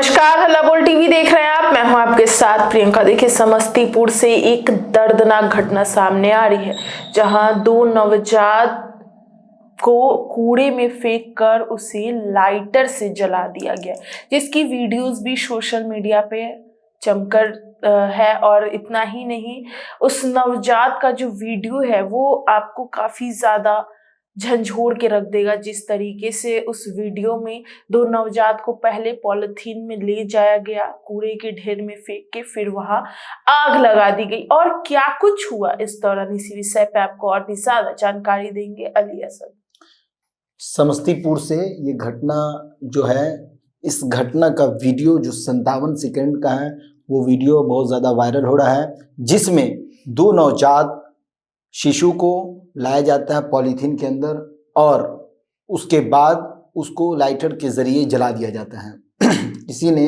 नमस्कार, हल्ला बोल टीवी देख रहे हैं आप। मैं हूं आपके साथ प्रियंका। देखिए, समस्तीपुर से एक दर्दनाक घटना सामने आ रही है, जहां दो नवजात को कूड़े में फेंक कर उसे लाइटर से जला दिया गया, जिसकी वीडियोस भी सोशल मीडिया पे जमकर है। और इतना ही नहीं, उस नवजात का जो वीडियो है वो आपको काफी ज्यादा झंझोड़ के रख देगा। जिस तरीके से उस वीडियो में दो नवजात को पहले पॉलिथीन में ले जाया गया, कूड़े के ढेर में फेंक के फिर वहां आग लगा दी गई, और क्या कुछ हुआ इस दौरान, इसी विषय पे आपको और भी ज्यादा जानकारी देंगे अली असद। समस्तीपुर से ये घटना जो है, इस घटना का वीडियो जो 57 सेकंड का है, वो वीडियो बहुत ज़्यादा वायरल हो रहा है, जिसमें दो नवजात शिशु को लाया जाता है पॉलीथीन के अंदर और उसके बाद उसको लाइटर के ज़रिए जला दिया जाता है। किसी ने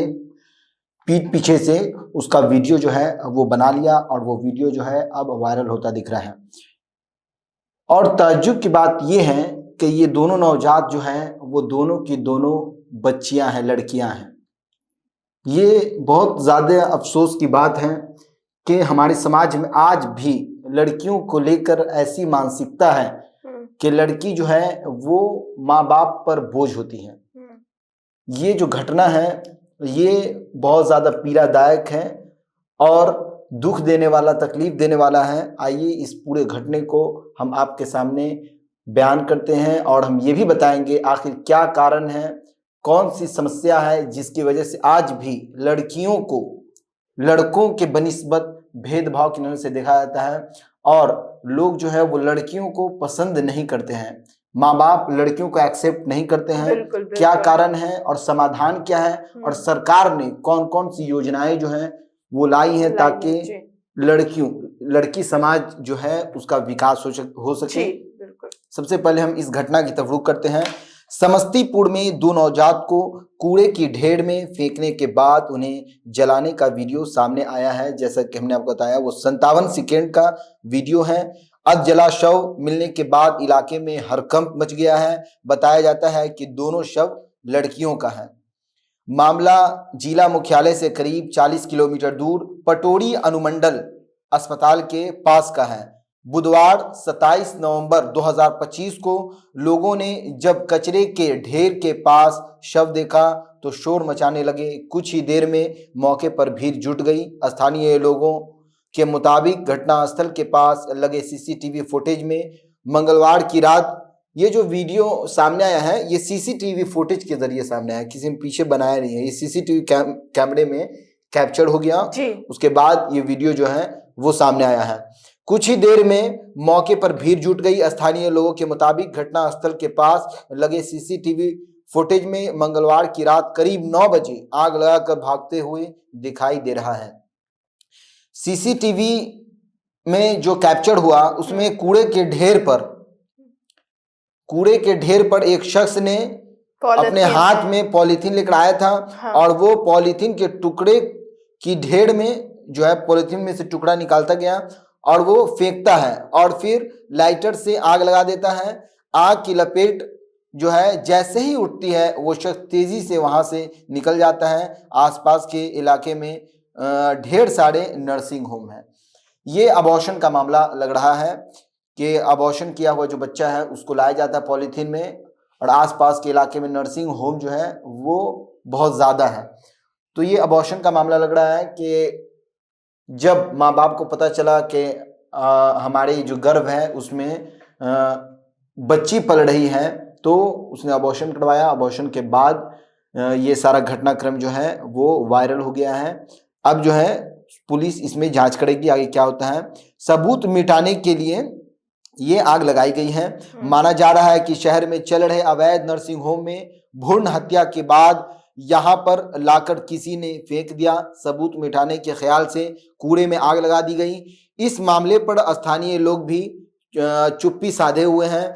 पीठ पीछे से उसका वीडियो जो है वो बना लिया और वो वीडियो जो है अब वायरल होता दिख रहा है। और ताज्जुब की बात ये है कि ये दोनों नवजात जो हैं वो दोनों की दोनों बच्चियां हैं, लड़कियां हैं। ये बहुत ज़्यादा अफसोस की बात है कि हमारे समाज में आज भी लड़कियों को लेकर ऐसी मानसिकता है कि लड़की जो है वो माँ बाप पर बोझ होती है। ये जो घटना है ये बहुत ज़्यादा पीड़ादायक है और दुख देने वाला, तकलीफ देने वाला है। आइए इस पूरे घटने को हम आपके सामने बयान करते हैं और हम ये भी बताएंगे आखिर क्या कारण है, कौन सी समस्या है जिसकी वजह से आज भी लड़कियों को लड़कों के बनिस्बत भेदभाव की नज़र से देखा जाता है और लोग जो है वो लड़कियों को पसंद नहीं करते हैं, माँ बाप लड़कियों को एक्सेप्ट नहीं करते हैं। बिल्कुल। क्या कारण है और समाधान क्या है और सरकार ने कौन कौन सी योजनाएं जो हैं वो लाई हैं ताकि लड़की समाज जो है उसका विकास हो सके। सबसे पहले हम इस घटना की तरफ रुख करते हैं। समस्तीपुर में दो नवजात को कूड़े की ढेर में फेंकने के बाद उन्हें जलाने का वीडियो सामने आया है। जैसा कि हमने आपको बताया, वो 57 सेकेंड का वीडियो है। अधजला शव मिलने के बाद इलाके में हड़कंप मच गया है। बताया जाता है कि दोनों शव लड़कियों का है। मामला जिला मुख्यालय से करीब 40 किलोमीटर दूर पटोरी अनुमंडल अस्पताल के पास का है। बुधवार 27 नवंबर 2025 को लोगों ने जब कचरे के ढेर के पास शव देखा तो शोर मचाने लगे। कुछ ही देर में मौके पर भीड़ जुट गई। स्थानीय लोगों के मुताबिक घटनास्थल के पास लगे सीसीटीवी फुटेज में मंगलवार की रात, ये जो वीडियो सामने आया है ये सीसीटीवी फुटेज के जरिए सामने आया, किसी ने पीछे बनाया नहीं है, ये सीसीटीवी कैमरे में कैप्चर हो गया। उसके बाद ये वीडियो जो है वो सामने आया है। कुछ ही देर में मौके पर भीड़ जुट गई। स्थानीय लोगों के मुताबिक घटनास्थल के पास लगे सीसीटीवी फुटेज में मंगलवार की रात करीब 9 बजे आग लगाकर भागते हुए दिखाई दे रहा है। सीसीटीवी में जो कैप्चर हुआ उसमें कूड़े के ढेर पर एक शख्स ने अपने हाथ में पॉलीथीन लेकर आया था। और वो पॉलीथीन के टुकड़े की ढेर में जो है पॉलीथीन में से टुकड़ा निकालता गया और वो फेंकता है और फिर लाइटर से आग लगा देता है। आग की लपेट जो है जैसे ही उठती है वो शख्स तेजी से वहां से निकल जाता है। आसपास के इलाके में ढेर सारे नर्सिंग होम हैं। ये अबॉर्शन का मामला लग रहा है कि अबॉर्शन किया हुआ जो बच्चा है उसको लाया जाता है पॉलीथीन में और आसपास के इलाके में नर्सिंग होम जो है वो बहुत ज़्यादा है। तो ये अबॉर्शन का मामला लग रहा है कि जब माँ बाप को पता चला कि हमारे जो गर्भ है उसमें बच्ची पल रही है तो उसने अबॉर्शन करवाया। अबॉर्शन के बाद ये सारा घटनाक्रम जो है वो वायरल हो गया है। अब जो है पुलिस इसमें जांच करेगी आगे क्या होता है। सबूत मिटाने के लिए ये आग लगाई गई है। माना जा रहा है कि शहर में चल रहे अवैध नर्सिंग होम में भ्रूण हत्या के बाद यहाँ पर लाकर किसी ने फेंक दिया। सबूत मिटाने के ख्याल से कूड़े में आग लगा दी गई। इस मामले पर स्थानीय लोग भी चुप्पी साधे हुए हैं।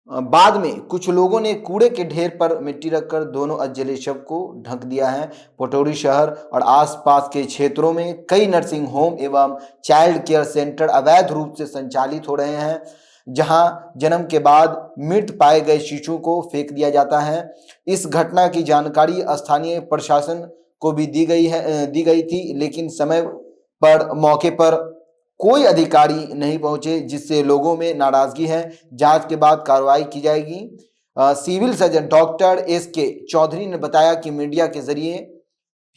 बाद में कुछ लोगों ने कूड़े के ढेर पर मिट्टी रखकर दोनों अधजले शव को ढक दिया है। पटोरी शहर और आसपास के क्षेत्रों में कई नर्सिंग होम एवं चाइल्ड केयर सेंटर अवैध रूप से संचालित हो रहे हैं। जहां जन्म के बाद मृत पाए गए शिशुओं को फेंक दिया जाता है। इस घटना की जानकारी स्थानीय प्रशासन को भी दी गई थी, लेकिन समय पर मौके पर कोई अधिकारी नहीं पहुंचे, जिससे लोगों में नाराजगी है। जांच के बाद कार्रवाई की जाएगी। Civil surgeon doctor SK Chaudhary ने बताया कि मीडिया के जरिए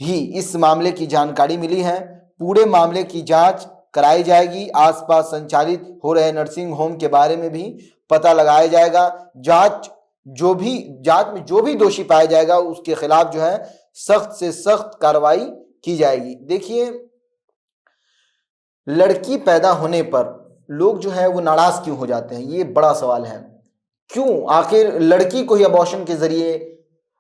ही इस मामले की जानकारी मिली है। पूरे मामले की जांच कराई जाएगी। आसपास संचालित हो रहे नर्सिंग होम के बारे में भी पता लगाया जाएगा। जांच में जो भी दोषी पाया जाएगा उसके खिलाफ जो है सख्त से सख्त कार्रवाई की जाएगी। देखिए, लड़की पैदा होने पर लोग जो है वो नाराज क्यों हो जाते हैं, ये बड़ा सवाल है। क्यों आखिर लड़की को ही अबॉर्शन के जरिए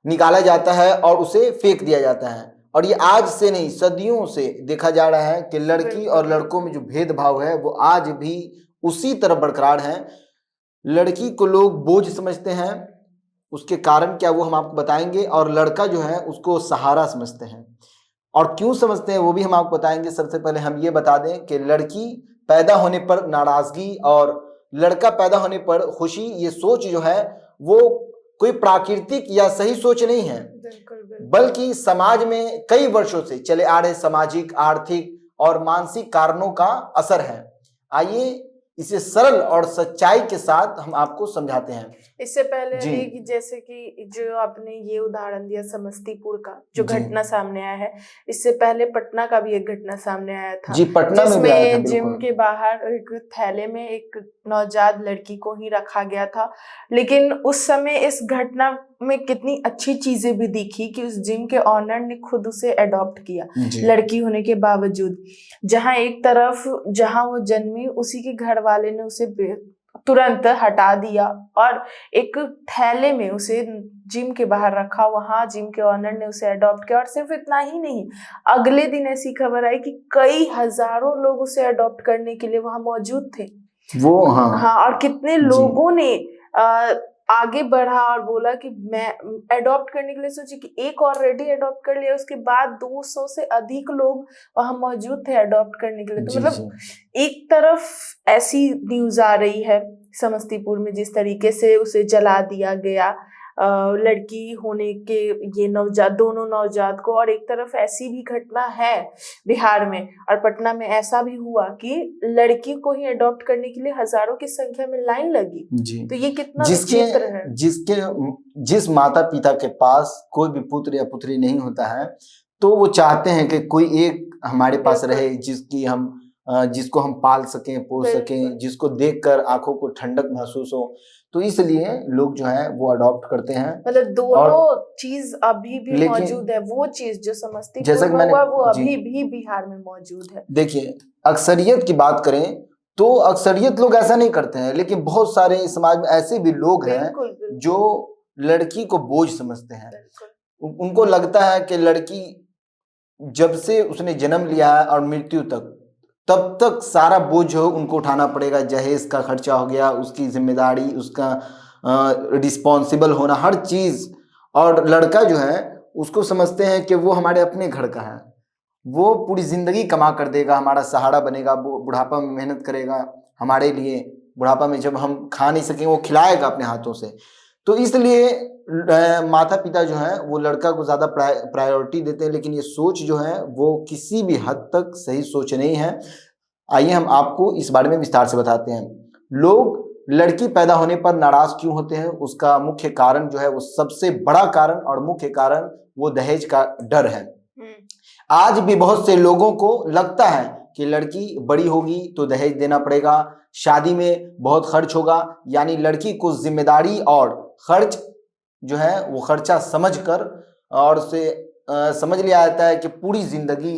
निकाला जाता है और उसे फेंक दिया जाता है? और ये आज से नहीं, सदियों से देखा जा रहा है कि लड़की और लड़कों में जो भेदभाव है वो आज भी उसी तरह बरकरार है। लड़की को लोग बोझ समझते हैं, उसके कारण क्या वो हम आपको बताएंगे, और लड़का जो है उसको सहारा समझते हैं। और क्यों समझते हैं वो भी हम आपको बताएंगे। सबसे पहले हम ये बता दें कि लड़की पैदा होने पर नाराजगी और लड़का पैदा होने पर खुशी, ये सोच जो है वो कोई प्राकृतिक या सही सोच नहीं है, बल्कि समाज में कई वर्षों से चले आ रहे सामाजिक, आर्थिक और मानसिक कारणों का असर है। आइए इसे सरल और सच्चाई के साथ हम आपको समझाते हैं। इससे पहले कि जैसे कि जो आपने ये उदाहरण दिया समस्तीपुर का जो घटना सामने आया है, इससे पहले पटना का भी एक घटना सामने आया था। जी, पटना में भी आया था। जिम के बाहर एक थैले में एक नवजात लड़की को ही रखा गया था। लेकिन उस समय इस घटना में कितनी अच्छी चीजें भी दिखी कि उस जिम के ऑनर ने खुद उसे अडॉप्ट किया लड़की होने के बावजूद। जहां एक तरफ जहां वो जन्मी उसी के घर वाले ने उसे तुरंत हटा दिया और एक थैले में उसे जिम के बाहर रखा। वहां जिम के ऑनर ने उसे अडॉप्ट किया। और सिर्फ इतना ही नहीं, अगले दिन ऐसी खबर आई कि कई हजारों लोग उसे अडॉप्ट करने के लिए वहां मौजूद थे। वो हाँ, और कितने लोगों ने आगे बढ़ा और बोला कि मैं अडॉप्ट करने के लिए सोची कि एक ऑलरेडी अडॉप्ट कर लिया, उसके बाद 200 से अधिक लोग वहां मौजूद थे अडॉप्ट करने के लिए। तो मतलब एक तरफ ऐसी न्यूज आ रही है समस्तीपुर में जिस तरीके से उसे जला दिया गया लड़की होने के ये दोनों नवजात को, और एक तरफ ऐसी भी घटना है बिहार में और पटना में ऐसा भी हुआ कि लड़की को ही अडॉप्ट करने के लिए हजारों की संख्या में लाइन लगी। तो ये कितना विचित्र है। जिस माता पिता के पास कोई भी पुत्र या पुत्री नहीं होता है, तो वो चाहते हैं कि कोई एक हमारे पास रहे जिसको हम पाल सकें, पोस सकें, जिसको देखकर आंखों को ठंडक महसूस हो। तो इसलिए लोग जो है वो अडॉप्ट करते हैं। मतलब दोनों चीज अभी भी मौजूद है। वो चीज जो समस्तीपुर में हुआ वो अभी भी बिहार में मौजूद है। देखिए, अक्सरियत की बात करें तो अक्सरियत लोग ऐसा नहीं करते हैं, लेकिन बहुत सारे समाज में ऐसे भी लोग हैं जो लड़की को बोझ समझते हैं। उनको लगता है कि लड़की जब से उसने जन्म लिया है और मृत्यु तब तक सारा बोझ हो उनको उठाना पड़ेगा। जहेज का खर्चा हो गया, उसकी जिम्मेदारी, उसका रिस्पॉन्सिबल होना, हर चीज। और लड़का जो है उसको समझते हैं कि वो हमारे अपने घर का है, वो पूरी जिंदगी कमा कर देगा, हमारा सहारा बनेगा, वो बुढ़ापा में मेहनत करेगा हमारे लिए। बुढ़ापा में जब हम खा नहीं सकें वो खिलाएगा अपने हाथों से। तो इसलिए माता पिता जो है वो लड़का को ज्यादा प्रायोरिटी देते हैं, लेकिन ये सोच जो है वो किसी भी हद तक सही सोच नहीं है। आइए हम आपको इस बारे में विस्तार से बताते हैं। लोग लड़की पैदा होने पर नाराज क्यों होते हैं, उसका मुख्य कारण जो है वो सबसे बड़ा कारण और मुख्य कारण वो दहेज का डर है। आज भी बहुत से लोगों को लगता है कि लड़की बड़ी होगी तो दहेज देना पड़ेगा, शादी में बहुत खर्च होगा, यानी लड़की को जिम्मेदारी और खर्च जो है वो खर्चा समझकर और उसे समझ लिया जाता है कि पूरी जिंदगी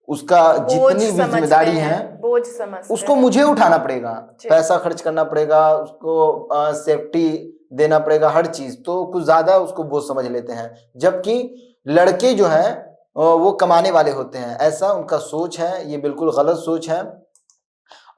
उसका जितनी भी जिम्मेदारी है बोझ समझते उसको मुझे उठाना पड़ेगा, पैसा खर्च करना पड़ेगा, उसको सेफ्टी देना पड़ेगा, हर चीज। तो कुछ ज्यादा उसको बोझ समझ लेते हैं, जबकि लड़के जो है वो कमाने वाले होते हैं। ऐसा उनका सोच है, ये बिल्कुल गलत सोच है।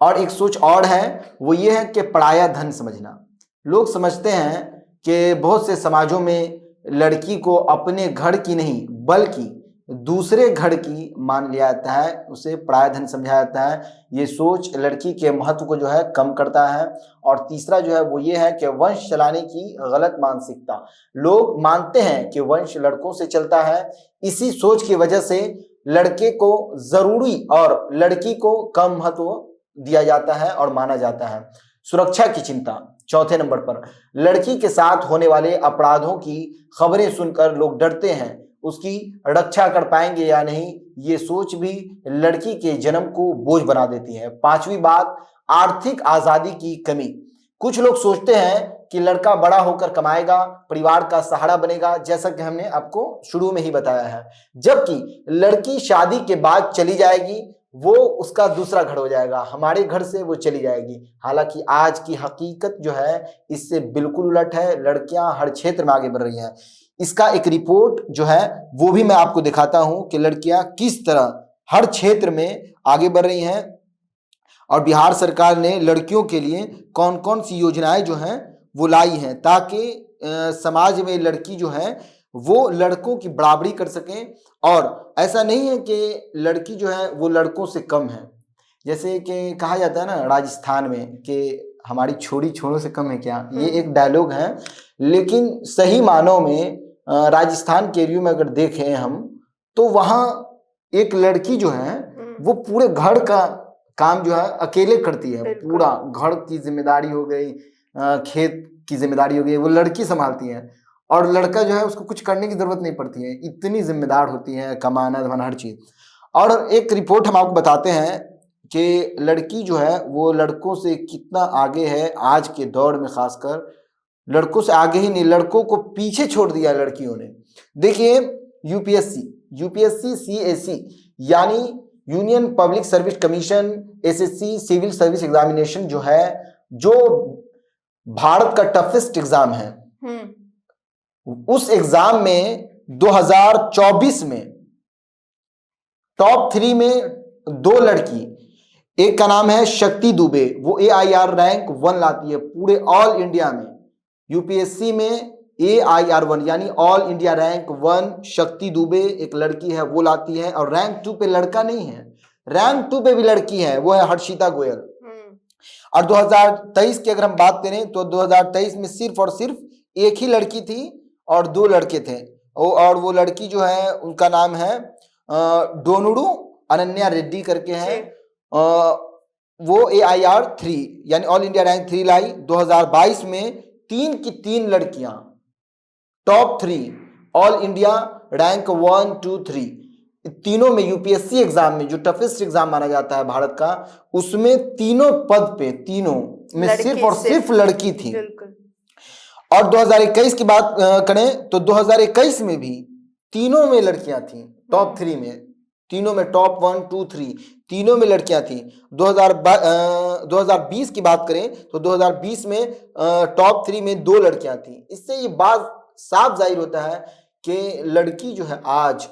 और एक सोच और है, वो ये है कि पराया धन समझना। लोग समझते हैं कि बहुत से समाजों में लड़की को अपने घर की नहीं बल्कि दूसरे घर की मान लिया जाता है, उसे पराया धन समझा जाता है। ये सोच लड़की के महत्व को जो है कम करता है। और तीसरा जो है वो ये है कि वंश चलाने की गलत मानसिकता। लोग मानते हैं कि वंश लड़कों से चलता है, इसी सोच की वजह से लड़के को जरूरी और लड़की को कम महत्व दिया जाता है और माना जाता है। सुरक्षा की चिंता चौथे नंबर पर। लड़की के साथ होने वाले अपराधों की खबरें सुनकर लोग डरते हैं, उसकी रक्षा कर पाएंगे या नहीं, ये सोच भी लड़की के जन्म को बोझ बना देती है। पांचवी बात, आर्थिक आजादी की कमी। कुछ लोग सोचते हैं कि लड़का बड़ा होकर कमाएगा, परिवार का सहारा बनेगा, जैसा कि हमने आपको शुरू में ही बताया है, जबकि लड़की शादी के बाद चली जाएगी, वो उसका दूसरा घर हो जाएगा, हमारे घर से वो चली जाएगी। हालांकि आज की हकीकत जो है इससे बिल्कुल उलट है। लड़कियां हर क्षेत्र में आगे बढ़ रही हैं। इसका एक रिपोर्ट जो है वो भी मैं आपको दिखाता हूं कि लड़कियां किस तरह हर क्षेत्र में आगे बढ़ रही हैं और बिहार सरकार ने लड़कियों के लिए कौन कौन सी योजनाएं जो हैं वो लाई हैं, ताकि समाज में लड़की जो है वो लड़कों की बराबरी कर सकें। और ऐसा नहीं है कि लड़की जो है वो लड़कों से कम है, जैसे कि कहा जाता है ना राजस्थान में कि हमारी छोरी छोरों से कम है क्या, ये एक डायलॉग है। लेकिन सही मानों में राजस्थान के एरिया में अगर देखें हम तो वहाँ एक लड़की जो है वो पूरे घर का काम जो है अकेले करती है। पूरा घर की जिम्मेदारी हो गई, खेत की जिम्मेदारी हो गई, वो लड़की संभालती है। और लड़का जो है उसको कुछ करने की जरूरत नहीं पड़ती है, इतनी जिम्मेदार होती है, कमाना धमाना हर चीज। और एक रिपोर्ट हम आपको बताते हैं कि लड़की जो है वो लड़कों से कितना आगे है आज के दौर में। खासकर लड़कों से आगे ही नहीं, लड़कों को पीछे छोड़ दिया लड़कियों ने। देखिए यूपीएससी सीएससी यानी Union Public Service Commission, SSC civil service examination जो है, जो भारत का टफेस्ट एग्जाम है, उस एग्जाम में 2024 में टॉप 3 में 2 लड़की, एक का नाम है शक्ति दुबे, वो AIR रैंक 1 लाती है पूरे ऑल इंडिया में। यूपीएससी में AIR 1 यानी ऑल इंडिया रैंक 1 शक्ति दुबे एक लड़की है वो लाती है। और रैंक 2 पे लड़का नहीं है, रैंक 2 पे भी लड़की है, वो है हर्षिता गोयल। और 2023 की अगर हम बात करें तो 2023 में सिर्फ और सिर्फ एक ही लड़की थी और 2 लड़के थे। और वो लड़की जो है उनका नाम है डोनुडू अनन्या रेड्डी करके है। वो AIR 3 यानी ऑल इंडिया रैंक 3 लाई। 2022 में 3 की 3 लड़कियां टॉप 3 ऑल इंडिया रैंक 1 2 3 तीनों में यूपीएससी एग्जाम में जो टफेस्ट एग्जाम माना जाता है भारत का, उसमें तीनों पद पे तीनों में सिर्फ और सिर्फ लड़की थी। और 2021 की बात करें तो 2021 में भी तीनों में लड़कियां थी, टॉप 3 में, तीनों में टॉप 1 2 3 तीनों में लड़कियां थी। 2020 की बात करें तो 2020 में टॉप 3 में 2 लड़कियां थी। इससे ये बात साफ जाहिर होता है कि लड़की जो है आज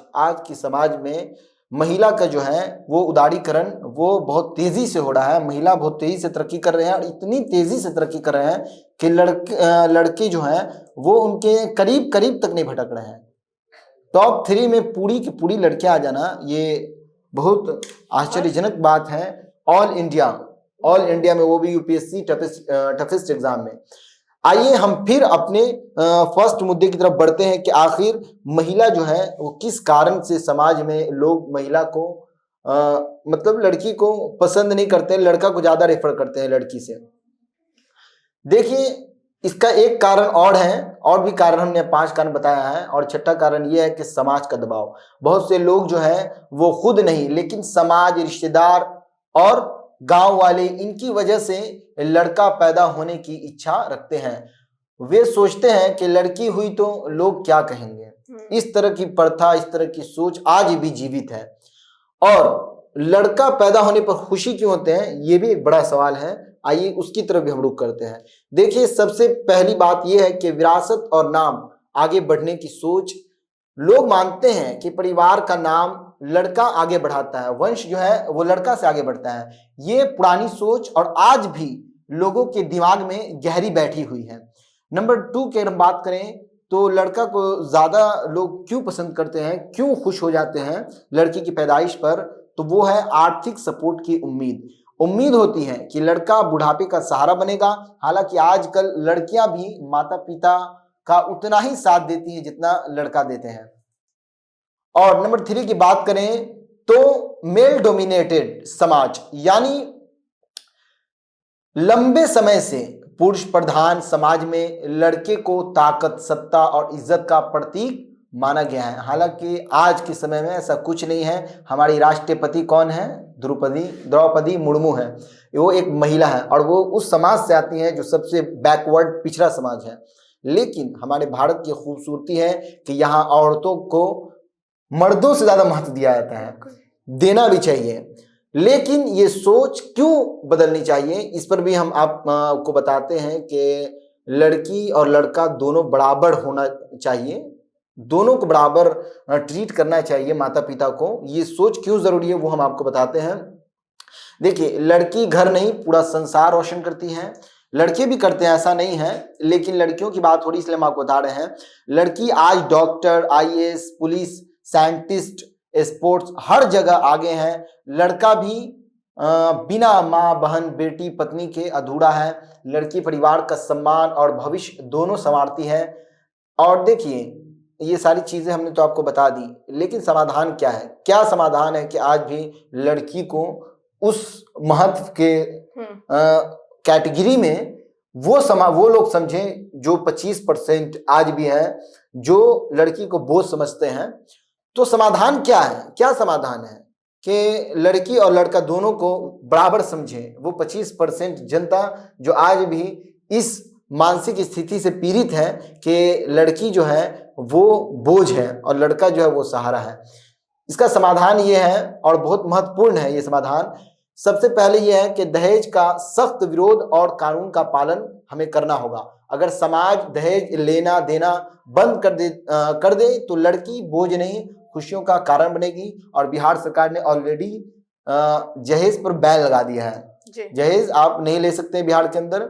की समाज में महिला का जो है वो उदारीकरण वो बहुत तेजी से हो रहा है। महिला बहुत तेजी से तरक्की कर रहे हैं और इतनी तेजी से तरक्की कर रहे हैं कि लड़के जो हैं वो उनके करीब करीब तक नहीं भटक रहे हैं। टॉप 3 में पूरी की पूरी लड़कियां आ जाना ये बहुत आश्चर्यजनक बात है। ऑल इंडिया में, वो भी यूपीएससी टफेस्ट एग्जाम में। आइए हम फिर अपने फर्स्ट मुद्दे की तरफ बढ़ते हैं कि आखिर महिला जो है वो किस कारण से समाज में लोग महिला को मतलब लड़की को पसंद नहीं करते, लड़का को ज्यादा रेफर करते हैं लड़की से। देखिए इसका एक कारण और है, और भी कारण हमने 5 कारण बताया है, और छठा कारण यह है कि समाज का दबाव। बहुत से लोग जो है वो खुद नहीं लेकिन समाज, रिश्तेदार और गांव वाले इनकी वजह से लड़का पैदा होने की इच्छा रखते हैं। वे सोचते हैं कि लड़की हुई तो लोग क्या कहेंगे। इस तरह की प्रथा, इस तरह की सोच आज भी जीवित है। और लड़का पैदा होने पर खुशी क्यों होते हैं, ये भी एक बड़ा सवाल है। आइए उसकी तरफ भी हम रुख करते हैं। देखिए सबसे पहली बात यह है कि विरासत और नाम आगे बढ़ने की सोच। लोग मानते हैं कि परिवार का नाम लड़का आगे बढ़ाता है, वंश जो है वो लड़का से आगे बढ़ता है। ये पुरानी सोच और आज भी लोगों के दिमाग में गहरी बैठी हुई है। नंबर 2 की अगर हम बात करें तो लड़का को ज्यादा लोग क्यों पसंद करते हैं, क्यों खुश हो जाते हैं लड़की की पैदाइश पर, तो वो है आर्थिक सपोर्ट की उम्मीद होती है कि लड़का बुढ़ापे का सहारा बनेगा। हालांकि आजकल लड़कियां भी माता पिता का उतना ही साथ देती हैं जितना लड़का देते हैं। और नंबर 3 की बात करें तो मेल डोमिनेटेड समाज, यानी लंबे समय से पुरुष प्रधान समाज में लड़के को ताकत, सत्ता और इज्जत का प्रतीक माना गया है। हालांकि आज के समय में ऐसा कुछ नहीं है। हमारी राष्ट्रपति कौन है? द्रौपदी मुर्मू है। वो एक महिला है और वो उस समाज से आती है जो सबसे बैकवर्ड, पिछड़ा समाज है। लेकिन हमारे भारत की खूबसूरती है कि यहाँ औरतों को मर्दों से ज्यादा महत्व दिया जाता है, देना भी चाहिए। लेकिन ये सोच क्यों बदलनी चाहिए, इस पर भी हम आपको बताते हैं कि लड़की और लड़का दोनों बराबर होना चाहिए, दोनों को बराबर ट्रीट करना चाहिए माता पिता को। ये सोच क्यों जरूरी है वो हम आपको बताते हैं। देखिए, लड़की घर नहीं पूरा संसार रोशन करती है। लड़के भी करते हैं, ऐसा नहीं है, लेकिन लड़कियों की बात हो रही इसलिए हम आपको बता रहे हैं। लड़की आज doctor, IAS, police, scientist, sports हर जगह आगे हैं। लड़का भी बिना माँ, बहन, बेटी, पत्नी के अधूरा है। लड़की परिवार का सम्मान और भविष्य दोनों संवारती है। और देखिए, ये सारी चीजें हमने तो आपको बता दी, लेकिन समाधान क्या है? क्या समाधान है कि आज भी लड़की को उस महत्व के कैटेगरी में वो लोग समझें जो 25% आज भी है, जो लड़की को बोझ समझते हैं। तो समाधान क्या है? क्या समाधान है कि लड़की और लड़का दोनों को बराबर समझें। वो 25% जनता जो आज भी इस मानसिक स्थिति से पीड़ित है कि लड़की जो है वो बोझ है और लड़का जो है वो सहारा है। इसका समाधान ये है और बहुत महत्वपूर्ण है ये समाधान। सबसे पहले ये है कि दहेज का सख्त विरोध और कानून का पालन हमें करना होगा। अगर समाज दहेज लेना देना बंद कर दे तो लड़की बोझ नहीं, खुशियों का कारण बनेगी। और बिहार सरकार ने ऑलरेडी जहेज पर बैन लगा दिया है। जहेज आप नहीं ले सकते बिहार के अंदर,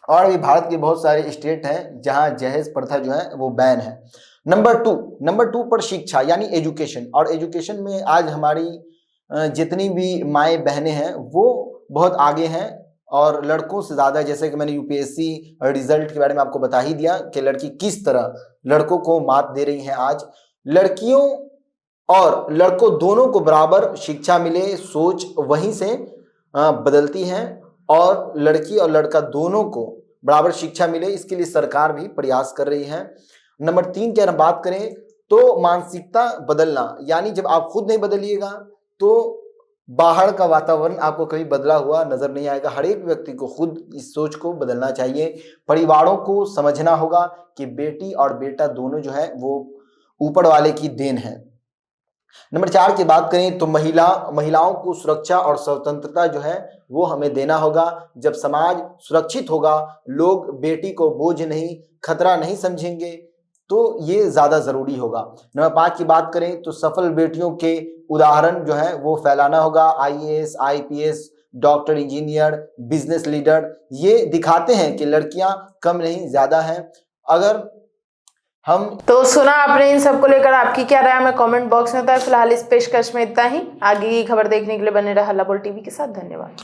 और भी भारत के बहुत सारे स्टेट हैं जहां जहेज प्रथा जो है वो बैन है। नंबर टू पर शिक्षा यानी एजुकेशन। और एजुकेशन में आज हमारी जितनी भी माएँ बहनें हैं वो बहुत आगे हैं और लड़कों से ज्यादा। जैसे कि मैंने UPSC रिजल्ट के बारे में आपको बता ही दिया कि लड़की किस तरह लड़कों को मात दे रही है। आज लड़कियों और लड़कों दोनों को बराबर शिक्षा मिले, सोच वहीं से बदलती है। और लड़की और लड़का दोनों को बराबर शिक्षा मिले, इसके लिए सरकार भी प्रयास कर रही है। नंबर 3 की अगर बात करें तो मानसिकता बदलना, यानी जब आप खुद नहीं बदलिएगा तो बाहर का वातावरण आपको कभी बदला हुआ नजर नहीं आएगा। हर एक व्यक्ति को खुद इस सोच को बदलना चाहिए। परिवारों को समझना होगा कि बेटी और बेटा दोनों जो है वो ऊपर वाले की देन है। नंबर 4 की बात करें तो महिलाओं को सुरक्षा और स्वतंत्रता जो है वो हमें देना होगा। जब समाज सुरक्षित होगा, लोग बेटी को बोझ नहीं, खतरा नहीं समझेंगे, तो ये ज्यादा जरूरी होगा। नंबर 5 की बात करें तो सफल बेटियों के उदाहरण जो है वो फैलाना होगा। IAS, IPS, doctor, engineer, business leader ये दिखाते हैं कि लड़कियां कम नहीं ज्यादा हैं। अगर हम तो सुना आपने, इन सबको लेकर आपकी क्या राय हमें कमेंट बॉक्स में बताएं। फिलहाल इस पेशकश में इतना ही। आगे की खबर देखने के लिए बने रहा हल्ला बोल TV के साथ। धन्यवाद।